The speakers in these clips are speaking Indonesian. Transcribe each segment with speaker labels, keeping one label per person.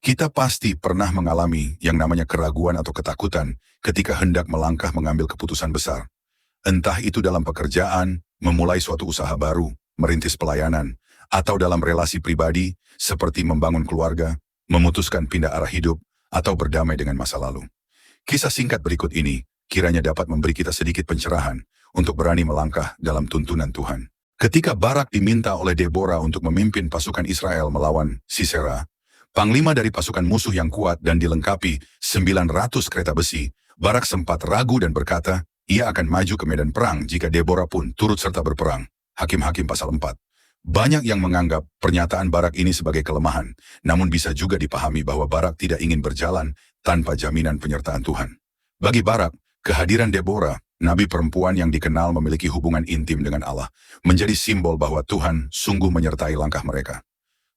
Speaker 1: Kita pasti pernah mengalami yang namanya keraguan atau ketakutan ketika hendak melangkah mengambil keputusan besar. Entah itu dalam pekerjaan, memulai suatu usaha baru, merintis pelayanan, atau dalam relasi pribadi seperti membangun keluarga, memutuskan pindah arah hidup, atau berdamai dengan masa lalu. Kisah singkat berikut ini kiranya dapat memberi kita sedikit pencerahan untuk berani melangkah dalam tuntunan Tuhan. Ketika Barak diminta oleh Deborah untuk memimpin pasukan Israel melawan Sisera, panglima dari pasukan musuh yang kuat dan dilengkapi 900 kereta besi, Barak sempat ragu dan berkata, ia akan maju ke medan perang jika Deborah pun turut serta berperang. Hakim-Hakim pasal 4. Banyak yang menganggap pernyataan Barak ini sebagai kelemahan, namun bisa juga dipahami bahwa Barak tidak ingin berjalan tanpa jaminan penyertaan Tuhan. Bagi Barak, kehadiran Deborah, nabi perempuan yang dikenal memiliki hubungan intim dengan Allah, menjadi simbol bahwa Tuhan sungguh menyertai langkah mereka.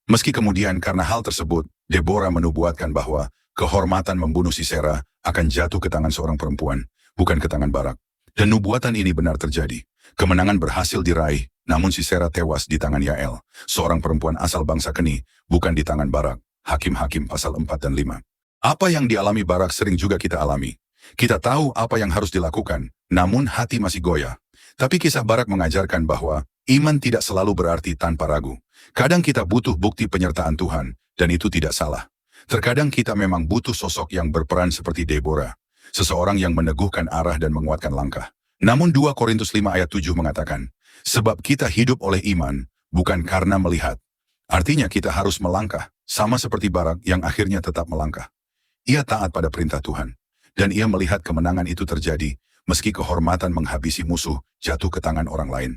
Speaker 1: Meski kemudian karena hal tersebut, Deborah menubuatkan bahwa kehormatan membunuh Sisera akan jatuh ke tangan seorang perempuan, bukan ke tangan Barak. Dan nubuatan ini benar terjadi. Kemenangan berhasil diraih, namun Sisera tewas di tangan Yael, seorang perempuan asal bangsa Keni, bukan di tangan Barak. Hakim-Hakim pasal 4 dan 5. Apa yang dialami Barak sering juga kita alami. Kita tahu apa yang harus dilakukan, namun hati masih goyah. Tapi kisah Barak mengajarkan bahwa iman tidak selalu berarti tanpa ragu. Kadang kita butuh bukti penyertaan Tuhan, dan itu tidak salah. Terkadang kita memang butuh sosok yang berperan seperti Deborah, seseorang yang meneguhkan arah dan menguatkan langkah. Namun 2 Korintus 5 ayat 7 mengatakan, sebab kita hidup oleh iman, bukan karena melihat. Artinya kita harus melangkah, sama seperti Barak yang akhirnya tetap melangkah. Ia taat pada perintah Tuhan, dan ia melihat kemenangan itu terjadi, meski kehormatan menghabisi musuh jatuh ke tangan orang lain.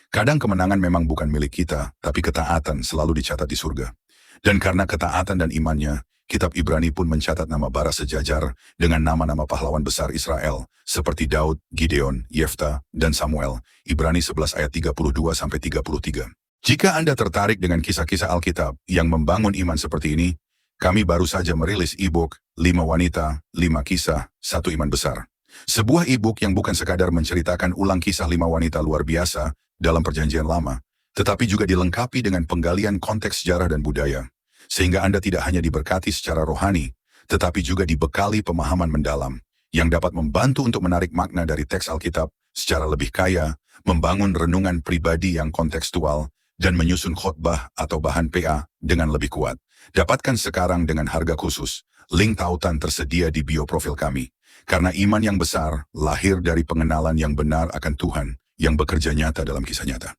Speaker 1: Kadang kemenangan memang bukan milik kita, tapi ketaatan selalu dicatat di surga. Dan karena ketaatan dan imannya, kitab Ibrani pun mencatat nama Barak sejajar dengan nama-nama pahlawan besar Israel, seperti Daud, Gideon, Yefta, dan Samuel. Ibrani 11 ayat 32-33. Jika Anda tertarik dengan kisah-kisah Alkitab yang membangun iman seperti ini, kami baru saja merilis e-book 5 Wanita, 5 Kisah, 1 Iman Besar. Sebuah e-book yang bukan sekadar menceritakan ulang kisah 5 wanita luar biasa dalam perjanjian lama, tetapi juga dilengkapi dengan penggalian konteks sejarah dan budaya, sehingga Anda tidak hanya diberkati secara rohani, tetapi juga dibekali pemahaman mendalam, yang dapat membantu untuk menarik makna dari teks Alkitab secara lebih kaya, membangun renungan pribadi yang kontekstual, dan menyusun khotbah atau bahan PA dengan lebih kuat. Dapatkan sekarang dengan harga khusus. Link tautan tersedia di bio profil kami. Karena iman yang besar lahir dari pengenalan yang benar akan Tuhan yang bekerja nyata dalam kisah nyata.